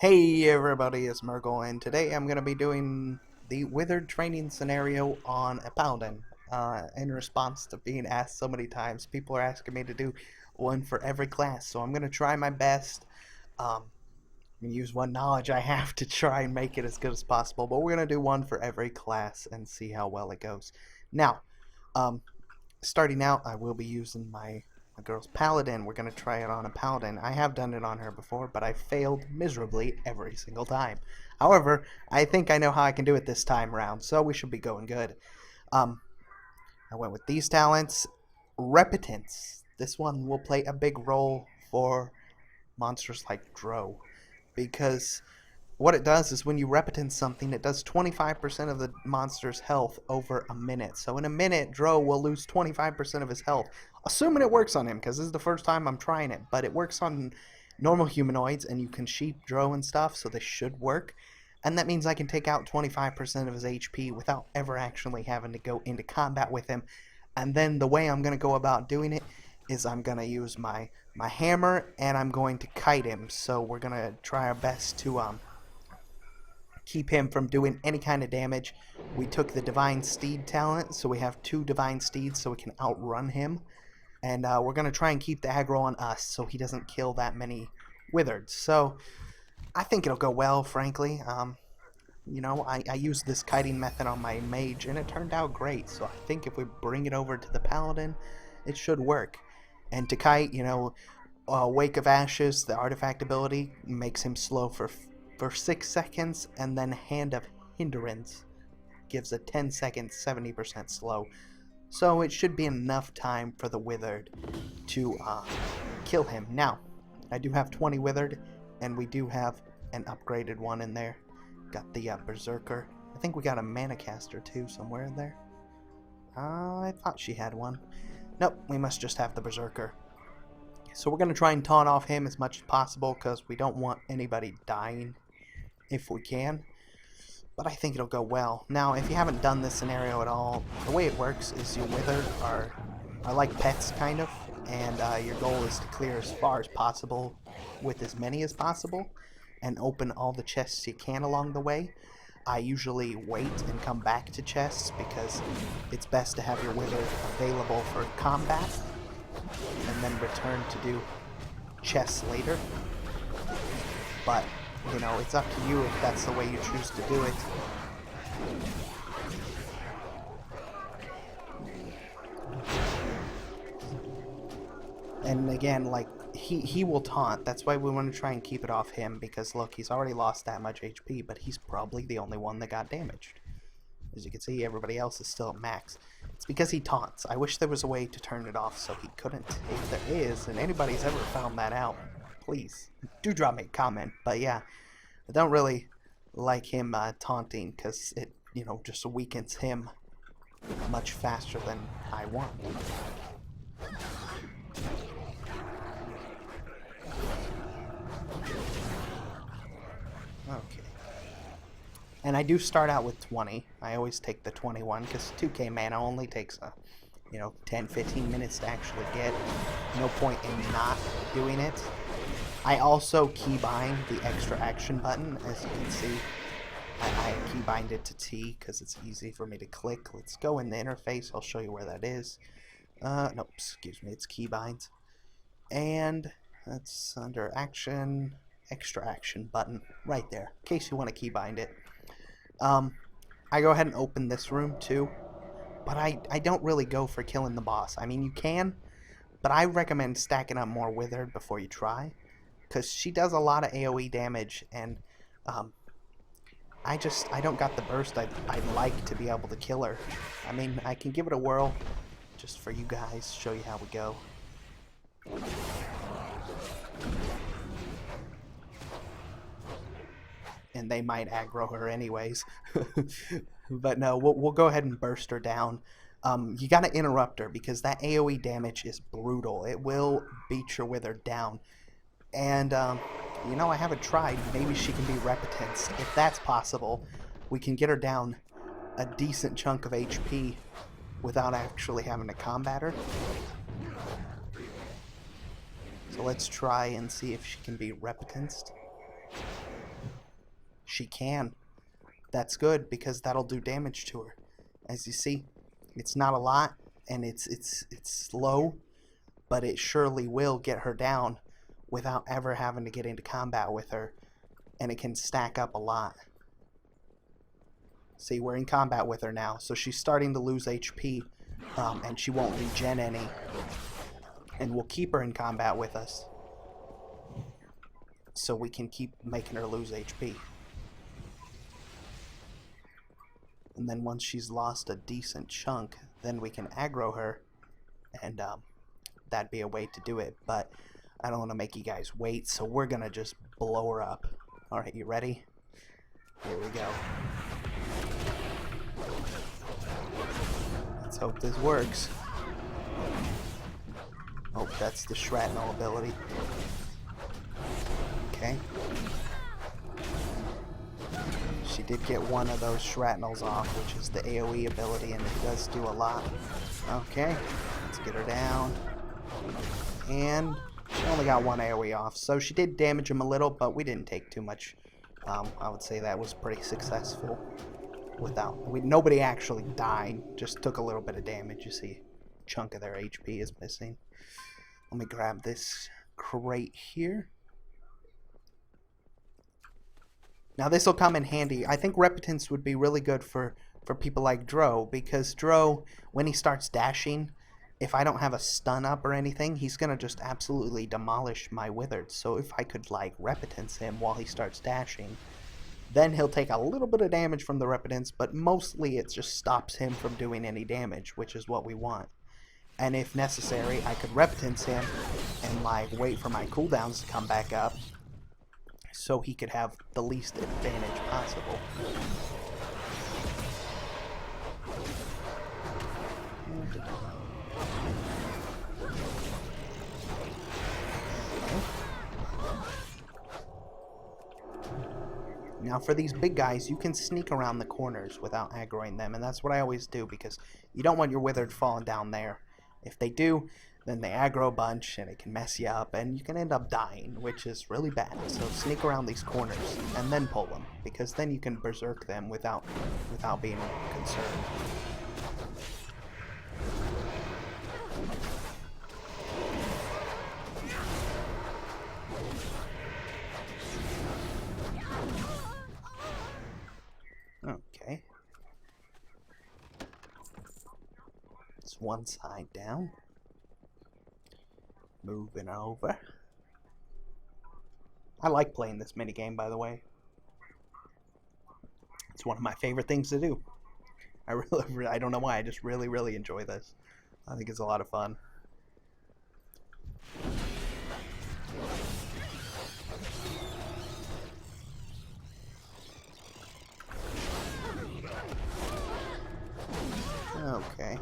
Hey everybody, it's Mergle, and today I'm going to be doing the Withered training scenario on a Paladin. In response to being asked so many times, people are asking me to do one for every class, so I'm going to try my best. And use what knowledge I have to try and make it as good as possible, but we're going to do one for every class and see how well it goes. Now, um, starting out, I will be using my girl's paladin. We're going to try it on a paladin. I have done it on her before, but I failed miserably every single time. However, I think I know how I can do it this time around, so we should be going good. Um, I went with these talents. Repetence. This one will play a big role for monsters like Dro, because what it does is when you repetence something, it does 25% of the monster's health over a minute. So in a minute, Dro will lose 25% of his health. Assuming it works on him, because this is the first time I'm trying it. But it works on normal humanoids, and you can sheep Dro and stuff, so this should work. And that means I can take out 25% of his HP without ever actually having to go into combat with him. And then the way I'm going to go about doing it is I'm going to use my hammer, and I'm going to kite him. So we're going to try our best to keep him from doing any kind of damage. We took the Divine Steed talent, so we have 2 Divine Steeds so we can outrun him. And we're going to try and keep the aggro on us so he doesn't kill that many Withered. So I think it'll go well, frankly. I used this kiting method on my mage, and it turned out great. So I think if we bring it over to the paladin, it should work. And to kite, Wake of Ashes, the artifact ability, makes him slow for 6 seconds, and then Hand of Hindrance gives a 10-second 70% slow. So it should be enough time for the Withered to kill him. Now, I do have 20 Withered, and we do have an upgraded one in there. Got the Berserker. I think we got a Mana Caster too somewhere in there. I thought she had one. Nope, we must just have the Berserker. So we're going to try and taunt off him as much as possible because we don't want anybody dying if we can. But I think it'll go well. Now, if you haven't done this scenario at all, the way it works is your Withered are like pets, kind of. And your goal is to clear as far as possible with as many as possible and open all the chests you can along the way. I usually wait and come back to chests because it's best to have your Withered available for combat and then return to do chests later. But, it's up to you if that's the way you choose to do it. And again, like, he will taunt. That's why we want to try and keep it off him, because look, he's already lost that much HP, but he's probably the only one that got damaged. As you can see, everybody else is still at max. It's because he taunts. I wish there was a way to turn it off so he couldn't. If there is, and anybody's ever found that out, please do drop me a comment. But yeah, I don't really like him taunting because it, just weakens him much faster than I want. Okay. And I do start out with 20. I always take the 21 because 2k mana only takes 10-15 minutes to actually get. No point in not doing it. I also keybind the extra action button, as you can see. I keybind it to T because it's easy for me to click. Let's go in the interface. I'll show you where that is. No, excuse me, it's keybinds. And that's under action, extra action button, right there, in case you want to keybind it. I go ahead and open this room too, but I don't really go for killing the boss. I mean, you can, but I recommend stacking up more Withered before you try, because she does a lot of AoE damage, and I don't got the burst I'd like to be able to kill her. I mean, I can give it a whirl, just for you guys, show you how we go. And they might aggro her anyways. But no, we'll go ahead and burst her down. You gotta interrupt her because that AoE damage is brutal. It will beat your Withered down. And, I haven't tried. Maybe she can be repetence. If that's possible, we can get her down a decent chunk of HP without actually having to combat her. So let's try and see if she can be repetenced. She can. That's good, because that'll do damage to her. As you see, it's not a lot, and it's slow, but it surely will get her down without ever having to get into combat with her, and it can stack up a lot. See, we're in combat with her now, so she's starting to lose HP, and she won't regen any, and we'll keep her in combat with us so we can keep making her lose HP. And then once she's lost a decent chunk, then we can aggro her, and that'd be a way to do it, but I don't want to make you guys wait, so we're gonna just blow her up. Alright, you ready? Here we go. Let's hope this works. Oh, that's the shrapnel ability. Okay. She did get one of those shrapnels off, which is the AoE ability, and it does do a lot. Okay, let's get her down. And she only got one AoE off, so she did damage him a little, but we didn't take too much. I would say that was pretty successful. Nobody actually died, just took a little bit of damage. You see, a chunk of their HP is missing. Let me grab this crate here. Now this will come in handy. I think repetence would be really good for people like Dro, because Dro, when he starts dashing, if I don't have a stun up or anything, he's gonna just absolutely demolish my Withered. So if I could like repetence him while he starts dashing, then he'll take a little bit of damage from the repetence, but mostly it just stops him from doing any damage, which is what we want. And if necessary, I could repetence him and like wait for my cooldowns to come back up, so he could have the least advantage possible. Now for these big guys, you can sneak around the corners without aggroing them, and that's what I always do, because you don't want your Withered falling down there. If they do, then they aggro a bunch, and it can mess you up, and you can end up dying, which is really bad. So sneak around these corners, and then pull them, because then you can berserk them without being concerned. Okay. It's one side down. Moving over. I like playing this minigame, by the way. It's one of my favorite things to do. I don't know why, I just really enjoy this. I think it's a lot of fun. Okay.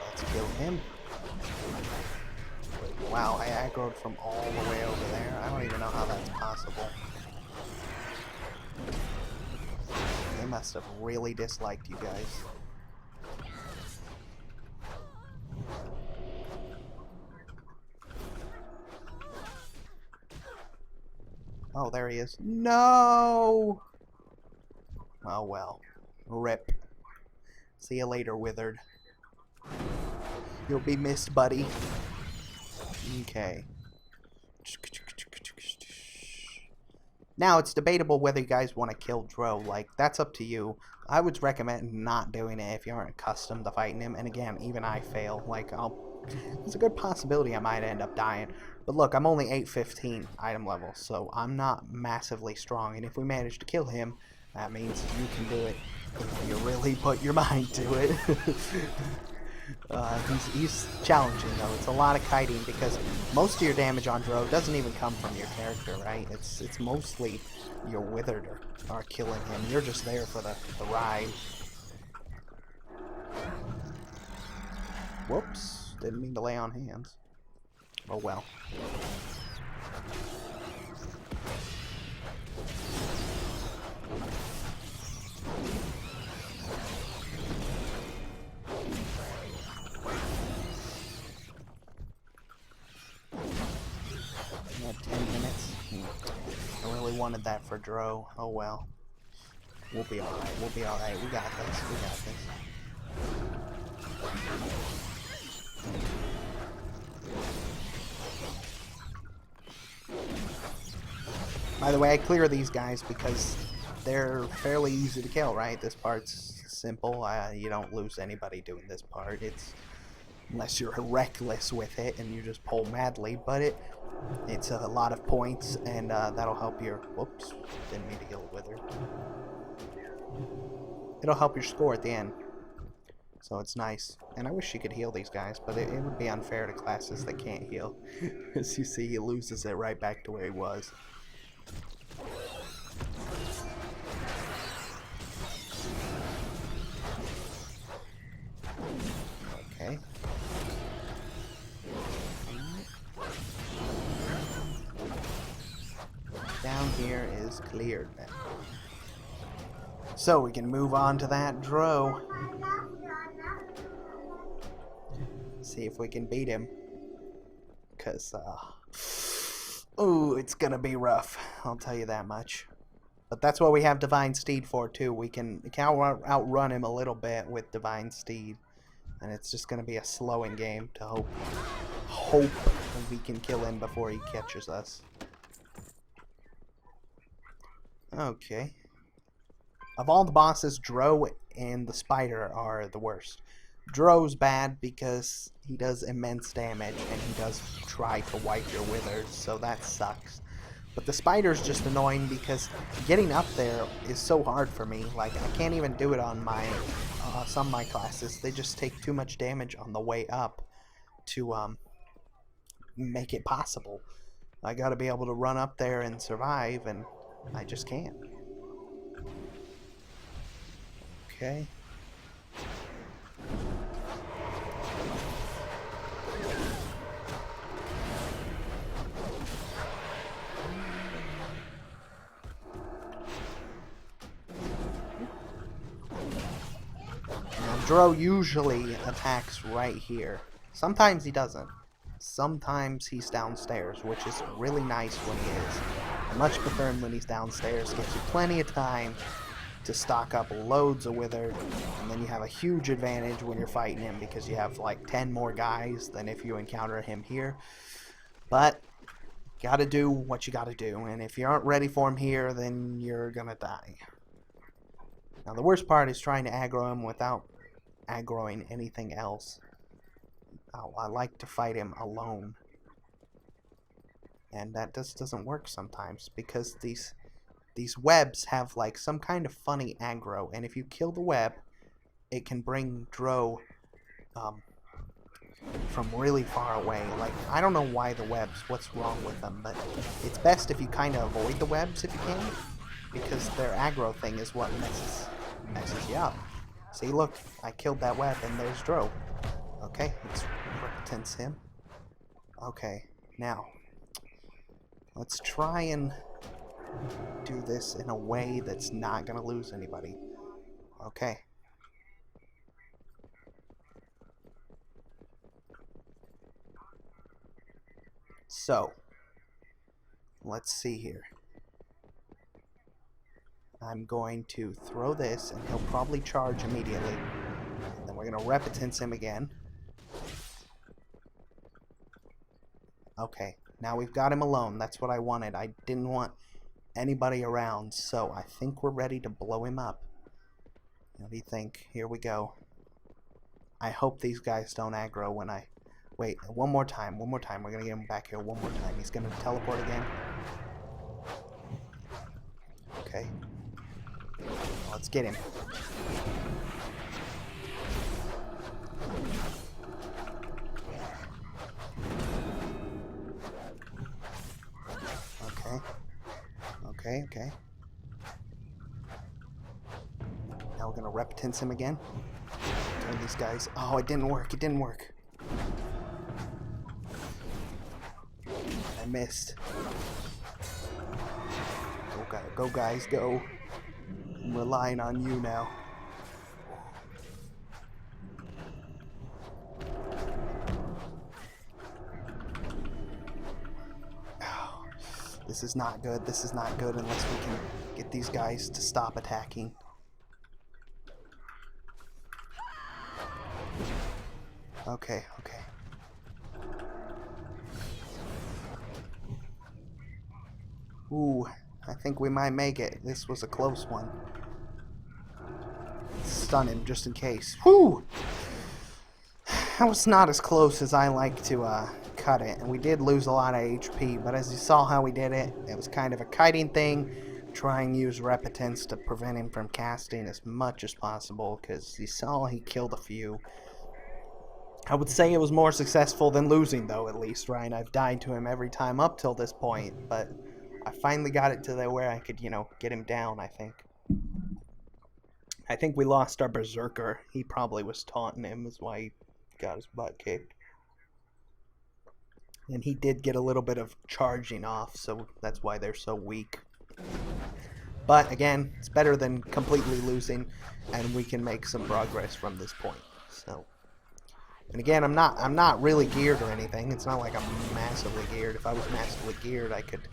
Let's kill him. Wow, I aggroed from all the way over there. I don't even know how that's possible. They must have really disliked you guys. Oh, there he is. No! Oh well. Rip. See you later, Withered. You'll be missed, buddy. Okay. Now, it's debatable whether you guys want to kill Dro. Like, that's up to you. I would recommend not doing it if you aren't accustomed to fighting him. And again, even I fail. Like, there's a good possibility I might end up dying. But look, I'm only 815 item level, so I'm not massively strong. And if we manage to kill him, that means you can do it if you really put your mind to it. He's challenging, though. It's a lot of kiting, because most of your damage on Dro doesn't even come from your character, right? It's mostly your Withered are killing him. You're just there for the ride. Whoops. Didn't mean to lay on hands. Oh well. really wanted that for Dro. Oh well. We'll be alright. We'll be alright. We got this. We got this. By the way, I clear these guys because they're fairly easy to kill, right? This part's simple. You don't lose anybody doing this part. It's unless you're reckless with it and you just pull madly, but it's a lot of points, and that'll help your... Whoops, didn't mean to kill Withered. It'll help your score at the end. So it's nice. And I wish you could heal these guys, but it would be unfair to classes that can't heal. As you see, he loses it right back to where he was. Okay. Down here is cleared now. So we can move on to that Dro. See if we can beat him. Because, ooh, it's gonna be rough. I'll tell you that much. But that's what we have Divine Steed for, too. We can outrun him a little bit with Divine Steed. And it's just gonna be a slowing game to hope we can kill him before he catches us. Okay. Of all the bosses, Dro and the Spider are the worst. Dro's bad because he does immense damage and he does try to wipe your withers, so that sucks. But the Spider's just annoying because getting up there is so hard for me. Like, I can't even do it on my some of my classes. They just take too much damage on the way up to make it possible. I gotta be able to run up there and survive, and I just can't. Okay. Now, Dro usually attacks right here. Sometimes he doesn't. Sometimes he's downstairs, which is really nice when he is. I much prefer him when he's downstairs. Gives you plenty of time to stock up loads of Withered, and then you have a huge advantage when you're fighting him because you have like 10 more guys than if you encounter him here. But gotta do what you gotta do, and if you aren't ready for him here, then you're gonna die. Now the worst part is trying to aggro him without aggroing anything else. I like to fight him alone, and that just doesn't work sometimes because these webs have like some kind of funny aggro, and if you kill the web, it can bring Dro from really far away. Like, I don't know why the webs, what's wrong with them, but it's best if you kind of avoid the webs if you can, because their aggro thing is what messes you up. See, look, I killed that web and there's Dro. Okay, let's repentance him. Okay, now let's try and do this in a way that's not gonna lose anybody. Okay. So, let's see here. I'm going to throw this, and he'll probably charge immediately. Then we're gonna repentance him again. Okay, now we've got him alone. That's what I wanted. I didn't want anybody around, so I think we're ready to blow him up. What do you think? Here we go. I hope these guys don't aggro when I... Wait, one more time. We're gonna get him back here one more time. He's gonna teleport again. Okay. Let's get him. Okay. Now we're gonna repentance him again. Turn these guys. Oh, it didn't work. I missed. Go guys, go. I'm relying on you now. This is not good. This is not good unless we can get these guys to stop attacking. Okay, okay. Ooh, I think we might make it. This was a close one. Stun him just in case. Whew! That was not as close as I like to cut it, and we did lose a lot of HP, but as you saw how we did it, it was kind of a kiting thing. Try and use repetence to prevent him from casting as much as possible, because you saw he killed a few. I would say it was more successful than losing, though, at least, right? I've died to him every time up till this point, but I finally got it to where I could, get him down, I think. I think we lost our Berserker. He probably was taunting him, is why he got his butt kicked. And he did get a little bit of charging off, so that's why they're so weak. But again, it's better than completely losing, and we can make some progress from this point. So, and again, I'm not really geared or anything. It's not like I'm massively geared. If I was massively geared, I could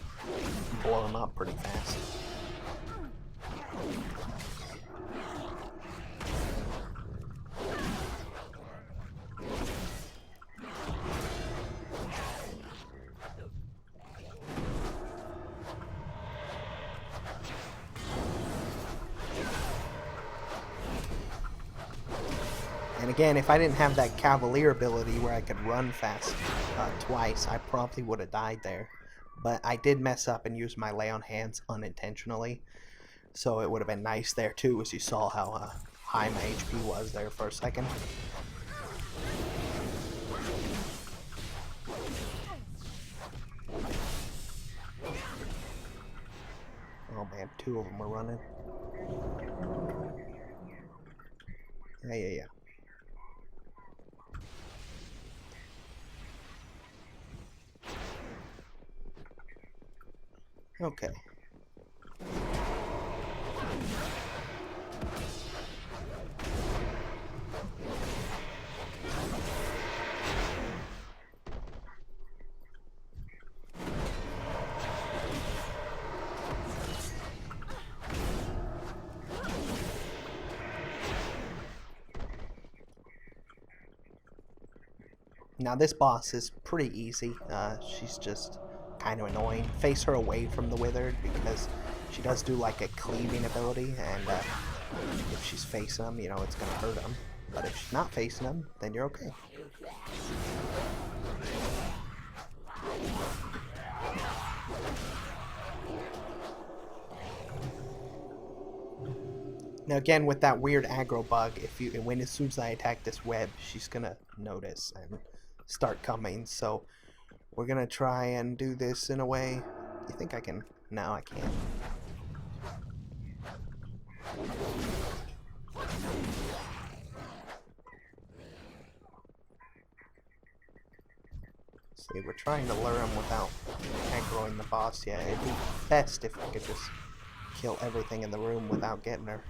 blow him up pretty fast. And again, if I didn't have that Cavalier ability where I could run fast twice, I probably would have died there. But I did mess up and use my lay on hands unintentionally. So it would have been nice there too, as you saw how high my HP was there for a second. Oh man, two of them were running. Yeah. Okay. Now this boss is pretty easy. She's just kind of annoying. Face her away from the Withered because she does do like a cleaving ability, and if she's facing them, it's gonna hurt them. But if she's not facing them, then you're okay. Now again, with that weird aggro bug, as soon as I attack this web, she's gonna notice and start coming. So we're gonna try and do this in a way. You think I can? No, I can't. See, we're trying to lure him without aggroing the boss yet. It'd be best if we could just kill everything in the room without getting her.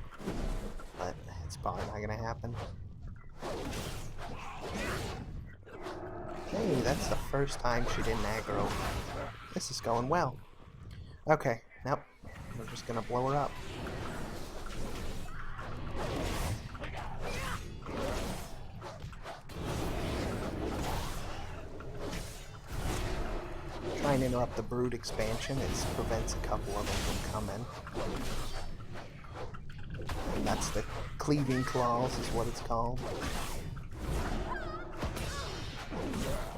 But it's probably not gonna happen. Hey, that's the first time she didn't aggro. This is going well. Okay, nope. We're just gonna blow her up. Try and interrupt the Brood expansion. It prevents a couple of them from coming. And that's the Cleaving Claws is what it's called.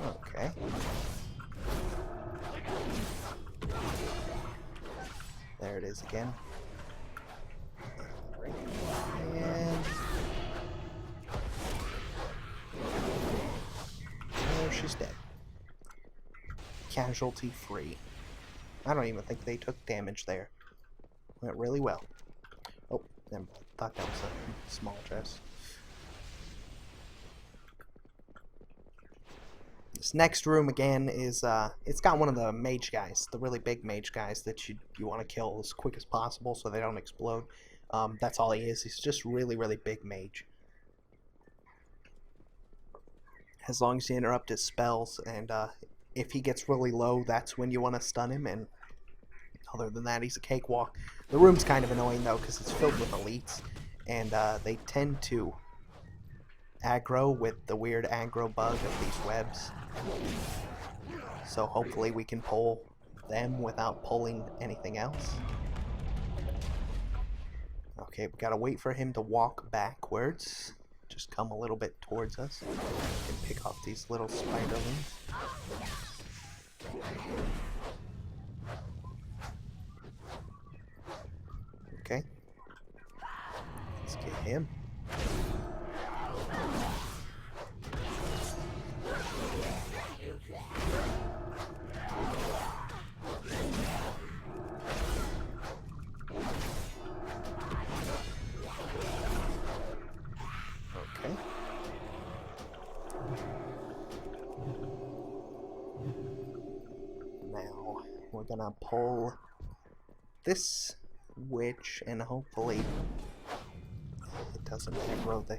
Okay. There it is again. And oh, she's dead. Casualty free. I don't even think they took damage there. Went really well. Oh, never mind. Thought that was a small chest. This next room again is it's got one of the mage guys, the really big mage guys that you want to kill as quick as possible so they don't explode. That's all he is. He's just really big mage. As long as you interrupt his spells, and if he gets really low, that's when you want to stun him, and Other than that, he's a cakewalk. The room's kind of annoying, though, because it's filled with elites, and they tend to aggro with the weird aggro bug of these webs. So hopefully we can pull them without pulling anything else. Okay, we gotta wait for him to walk backwards. Just come a little bit towards us and pick off these little spiderlings. Okay. Let's get him. Okay. Now we're gonna pull this witch and hopefully it doesn't aggro the...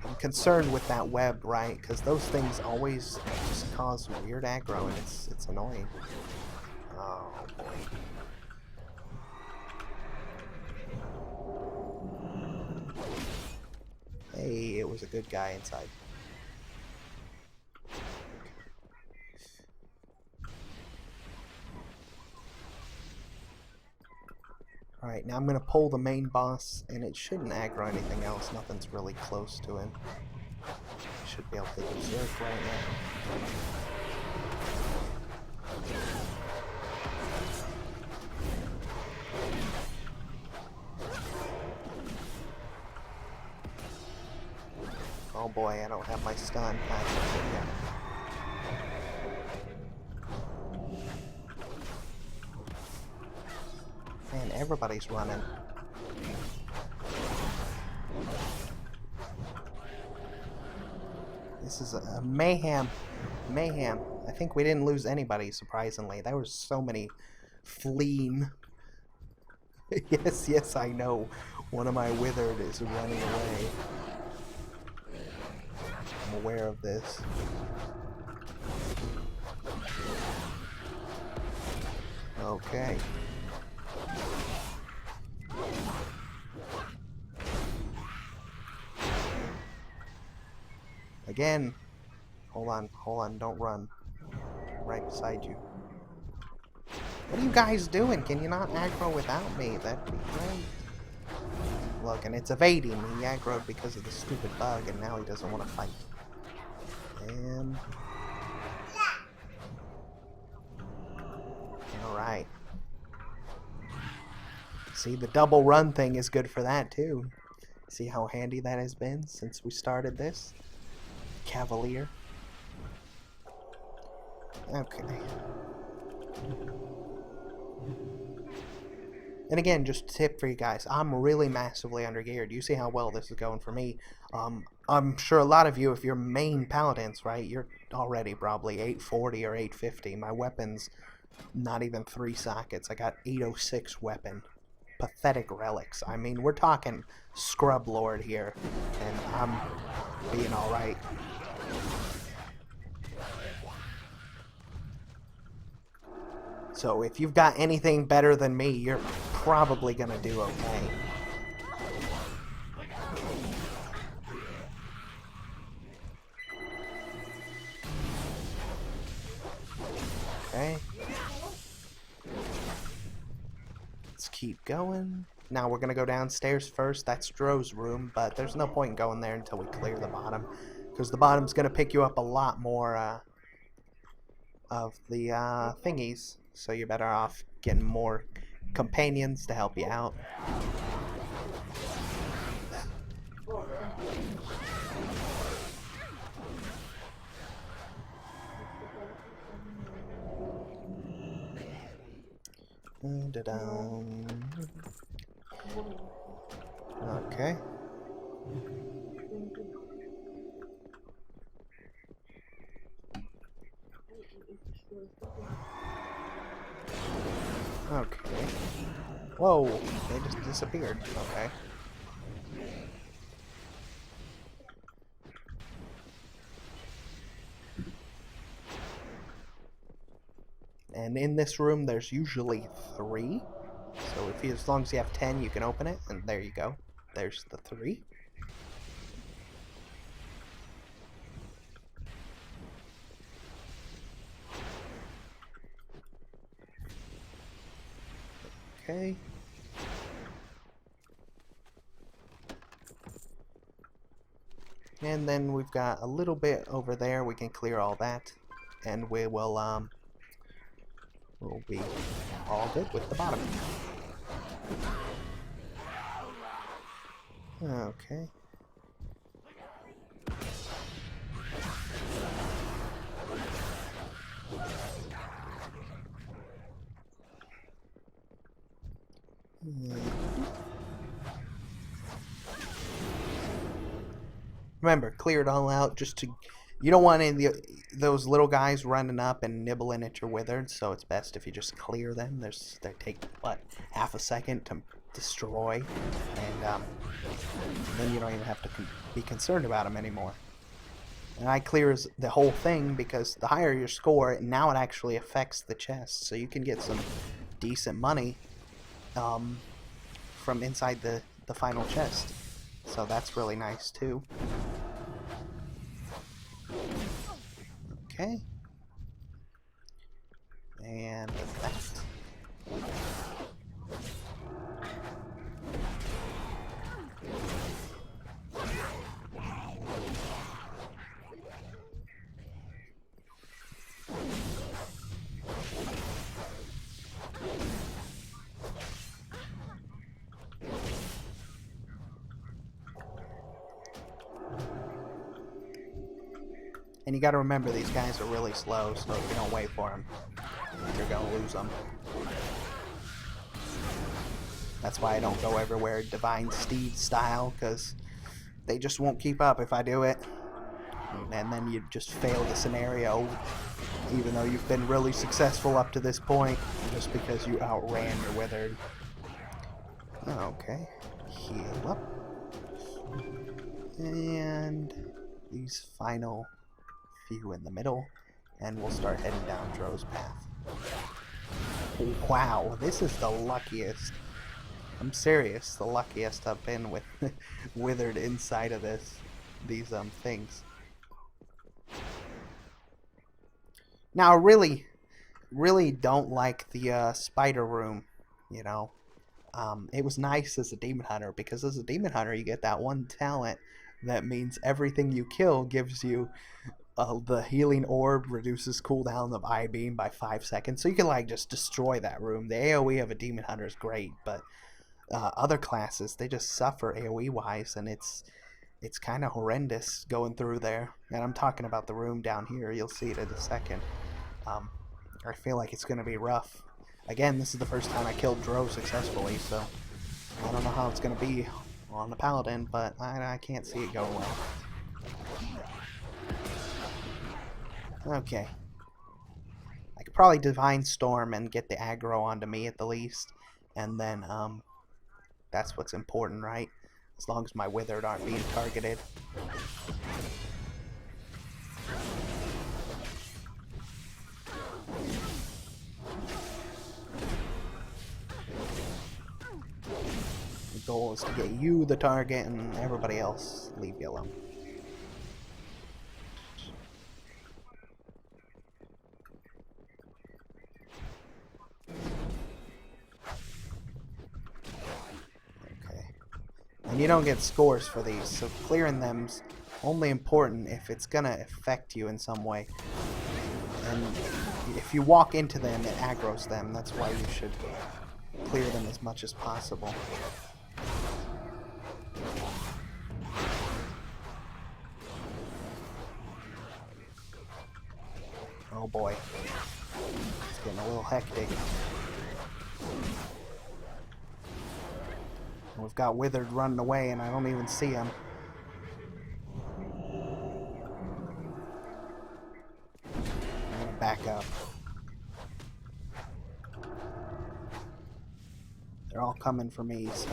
I'm concerned with that web, right? Because those things always just cause weird aggro and it's annoying. Oh boy. Hey, it was a good guy inside. Alright, now I'm going to pull the main boss, and it shouldn't aggro anything else. Nothing's really close to him. Should be able to berserk right now. Oh boy, I don't have my stun patch yet. Man, everybody's running. This is a mayhem. Mayhem. I think we didn't lose anybody, surprisingly. There was so many fleeing. yes, I know. One of my Withered is running away. I'm aware of this. Okay. Again. Hold on, don't run. Right beside you. What are you guys doing? Can you not aggro without me? That'd be great. Look, and it's evading. He aggroed because of the stupid bug, and now he doesn't want to fight. And... Alright. See, the double run thing is good for that, too. See how handy that has been since we started this? Cavalier. Okay. And again, just a tip for you guys. I'm really massively undergeared. You see how well this is going for me. I'm sure a lot of you, if you're main paladins, right, you're already probably 840 or 850. My weapon's not even 3 sockets. I got 806 weapon. Pathetic relics. I mean, we're talking scrub lord here. And I'm being alright. So if you've got anything better than me, you're probably gonna do okay. Okay. Let's keep going. Now we're gonna go downstairs first. That's Dro's room, but there's no point in going there until we clear the bottom, because the bottom's gonna pick you up a lot more of the thingies. So you're better off getting more companions to help you out. Okay. Okay. Whoa, they just disappeared. Okay. And in this room, there's usually 3. So as long as you have 10, you can open it. And there you go. There's the 3. Okay. And then we've got a little bit over there. We can clear all that. And we'll be all good with the bottom. Okay. Remember, clear it all out just to... You don't want any of those little guys running up and nibbling at your Withered, so it's best if you just clear them. They take, what, half a second to destroy, and then you don't even have to be concerned about them anymore. And I clear the whole thing because the higher your score, now it actually affects the chest, so you can get some decent money from inside the final chest. So that's really nice too. Okay. And that. And you gotta remember, these guys are really slow, so if you don't wait for them, you're gonna lose them. That's why I don't go everywhere Divine Steed style, because they just won't keep up if I do it. And then you just fail the scenario, even though you've been really successful up to this point, just because you outran your Withered. Okay, heal up. And these final few in the middle, and we'll start heading down Dro's path. Wow, this is the luckiest. I'm serious, the luckiest I've been with Withered inside of these things. Now, I really don't like the spider room, you know. It was nice as a demon hunter, because as a demon hunter you get that one talent that means everything you kill gives you the healing orb, reduces cooldown of eye beam by 5 seconds, so you can like just destroy that room. The AoE of a demon hunter is great, but other classes, they just suffer AoE wise, and it's kind of horrendous going through there. And I'm talking about the room down here. You'll see it in a second. I feel like it's gonna be rough. Again, this is the first time I killed Dro successfully, so I don't know how it's gonna be on the Paladin, but I can't see it going well. Okay. I could probably Divine Storm and get the aggro onto me at the least, and then that's what's important, right? As long as my Withered aren't being targeted. The goal is to get you the target and everybody else leave you alone. And you don't get scores for these, so clearing them's only important if it's gonna affect you in some way. And if you walk into them, it aggroes them. That's why you should clear them as much as possible. Oh boy. It's getting a little hectic. We've got Withered running away, and I don't even see him. I'm gonna back up. They're all coming for me, so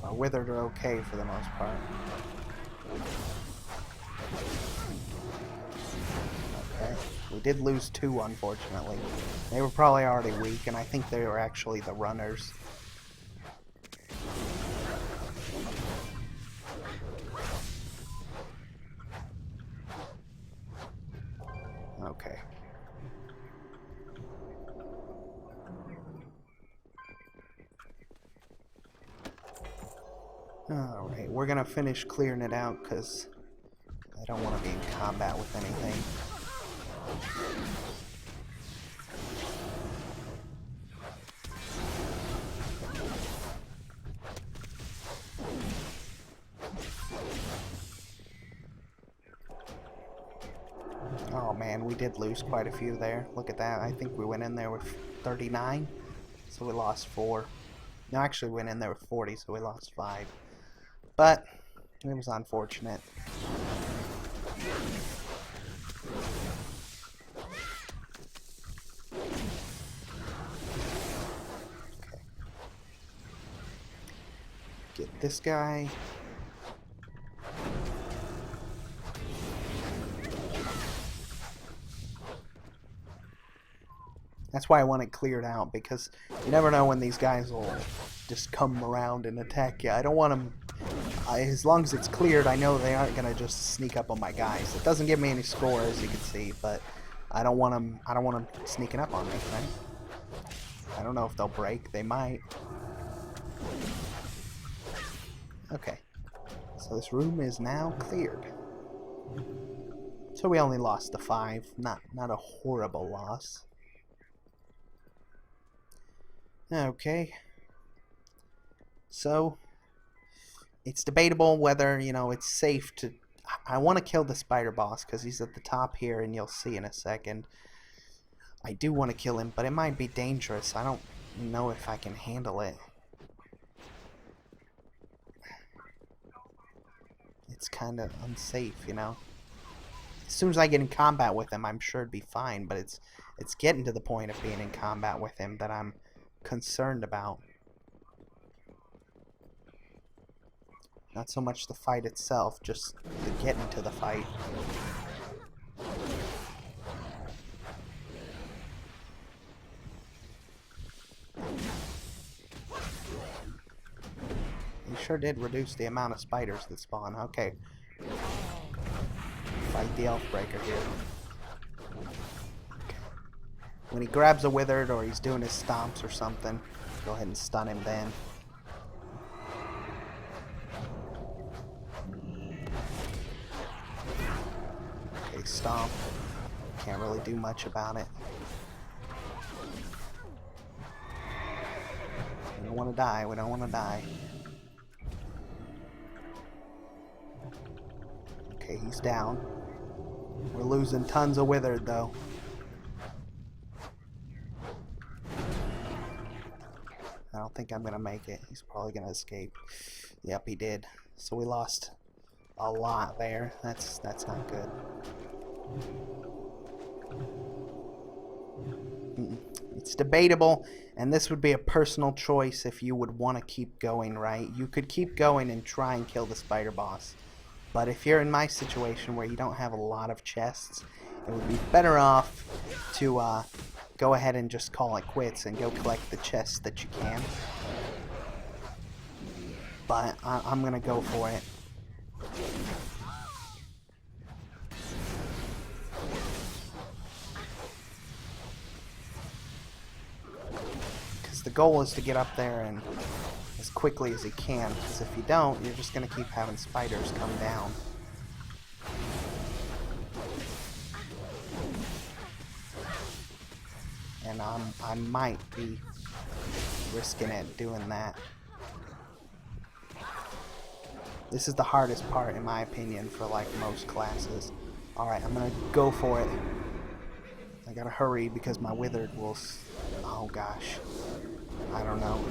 our Withered are okay for the most part. Okay. We did lose 2, unfortunately. They were probably already weak, and I think they were actually the runners. Okay. Alright, we're gonna finish clearing it out, because I don't want to be in combat with anything. Oh man, we did lose quite a few there. Look at that. I think we went in there with 39, so we lost 4. No, actually we went in there with 40, so we lost 5. But it was unfortunate. Okay. Get this guy. That's why I want it cleared out, because you never know when these guys will just come around and attack you. I don't want them... as long as it's cleared, I know they aren't going to just sneak up on my guys. It doesn't give me any score, as you can see, but I don't want them sneaking up on me, right? I don't know if they'll break. They might. Okay. So this room is now cleared. So we only lost the 5. Not a horrible loss. Okay. So it's debatable whether, you know, it's safe to... I want to kill the spider boss because he's at the top here, and you'll see in a second. I do want to kill him, but it might be dangerous. I don't know if I can handle it. It's kind of unsafe, you know. As soon as I get in combat with him, I'm sure it'd be fine, but it's getting to the point of being in combat with him that I'm concerned about. Not so much the fight itself, just the getting to the fight. You sure did reduce the amount of spiders that spawn. Okay. Fight the elf breaker here. Okay. When he grabs a withered or he's doing his stomps or something, go ahead and stun him then. Okay, stomp. Can't really do much about it. We don't want to die. We don't want to die. Okay, he's down. We're losing tons of withered though. I don't think I'm gonna make it. He's probably gonna escape. Yep, he did. So we lost a lot there. That's not good. It's debatable, and this would be a personal choice if you would want to keep going, right? You could keep going and try and kill the spider boss. But if you're in my situation where you don't have a lot of chests, it would be better off to go ahead and just call it quits and go collect the chests that you can. But I'm going to go for it. Because the goal is to get up there and as quickly as you can, because if you don't, you're just going to keep having spiders come down. And I might be risking it doing that. This is the hardest part, in my opinion, for like most classes. Alright, I'm going to go for it. I gotta hurry because my withered will... Oh gosh. I don't know.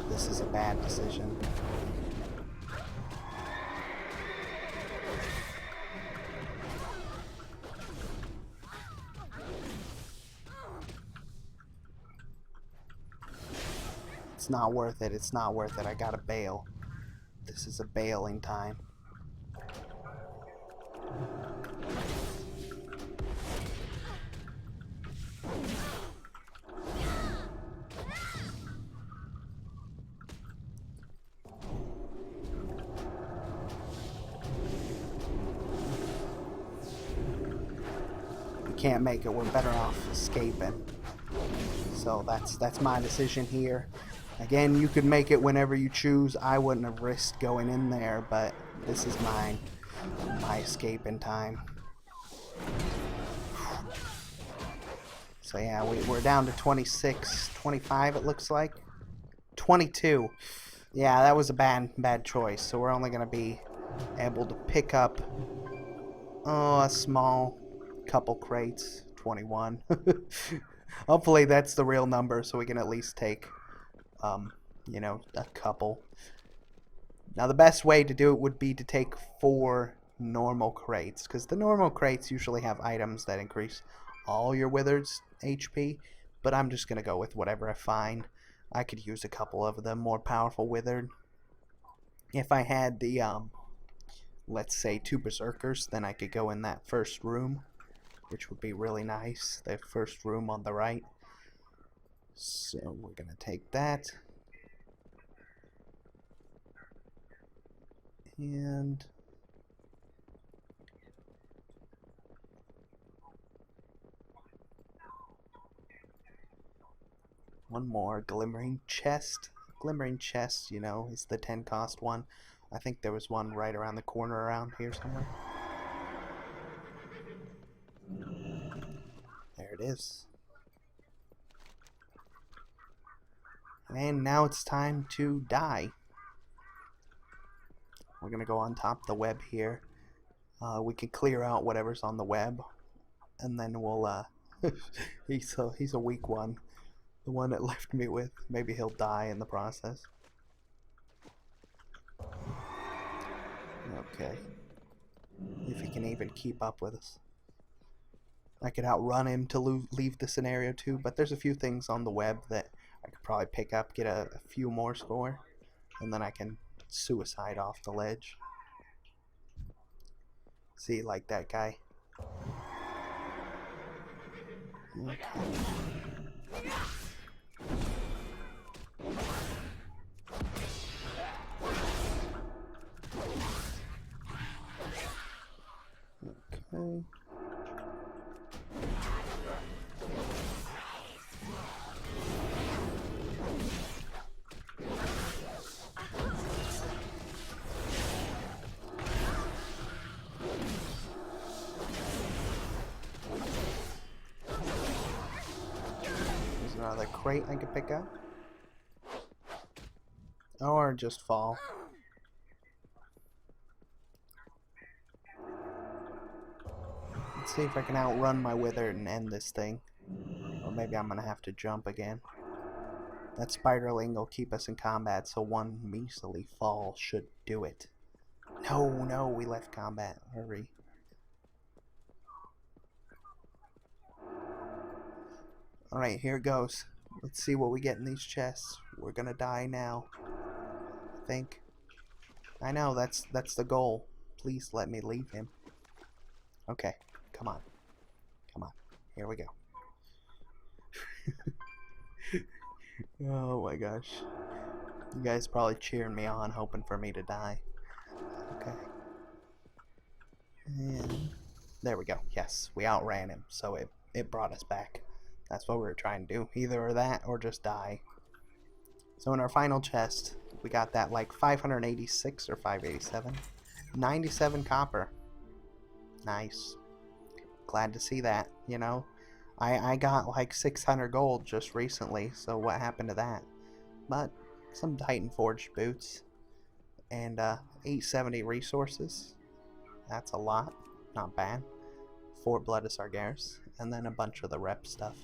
This is a bad decision. It's not worth it. It's not worth it. I gotta bail. This is a bailing time. can't make it, we're better off escaping. So that's my decision here. Again, you could make it whenever you choose. I wouldn't have risked going in there, but this is my escaping time. So yeah, we're down to 26, 25 it looks like. 22. Yeah, that was a bad choice. So we're only going to be able to pick up a small couple crates. 21. Hopefully that's the real number so we can at least take you know, a couple. Now the best way to do it would be to take 4 normal crates, because the normal crates usually have items that increase all your Withered's HP, but I'm just gonna go with whatever I find. I could use a couple of the more powerful Withered. If I had the let's say 2 berserkers, then I could go in that first room, which would be really nice. The first room on the right. So we're gonna take that. And one more glimmering chest. Glimmering chest, you know, is the 10 cost one. I think there was one right around the corner around here somewhere. There it is. And now it's time to die. We're gonna go on top of the web here. We can clear out whatever's on the web, and then we'll he's a weak one, the one it left me with. Maybe he'll die in the process. Okay, if he can even keep up with us. I could outrun him to leave the scenario too, but there's a few things on the web that I could probably pick up, get a few more score, and then I can suicide off the ledge. See, like that guy. Okay. Okay. Another crate I could pick up, or just fall. Let's see if I can outrun my Withered and end this thing, or maybe I'm gonna have to jump again. That spiraling will keep us in combat, so one measly fall should do it. No, we left combat. Hurry. Alright, here it goes. Let's see what we get in these chests. We're gonna die now, I think. I know, that's the goal. Please let me leave him. Okay, come on. Come on. Here we go. Oh my gosh. You guys probably cheering me on, hoping for me to die. Okay. And there we go. Yes, we outran him, so it brought us back. That's what we were trying to do. Either that or just die. So in our final chest, we got that like 586 or 587. 97 copper. Nice. Glad to see that, you know. I got like 600 gold just recently, so what happened to that? But some Titan Forged boots. And 870 resources. That's a lot. Not bad. 4 Blood of Sargeras. And then a bunch of the rep stuff.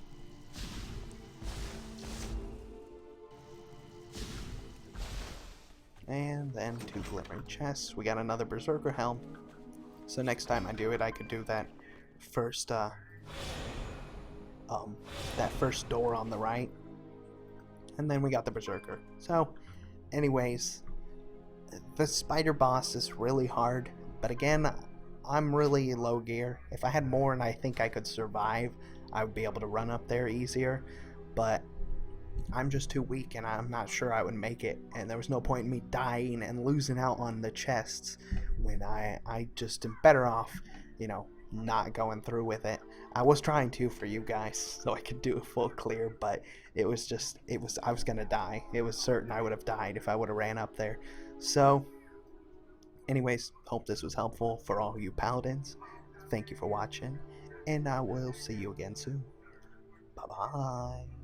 And then 2 glimmering chests. We got another berserker helm. So next time I do it, I could do that first door on the right. And then we got the berserker. So anyways, the spider boss is really hard, but again, I'm really low gear. If I had more and I think I could survive, I would be able to run up there easier, but I'm just too weak and I'm not sure I would make it, and there was no point in me dying and losing out on the chests when I just am better off, you know, not going through with it. I was trying to for you guys so I could do a full clear, but I was gonna die. It was certain I would have died if I would have ran up there. So, anyways, hope this was helpful for all you paladins. Thank you for watching, and I will see you again soon. Bye bye.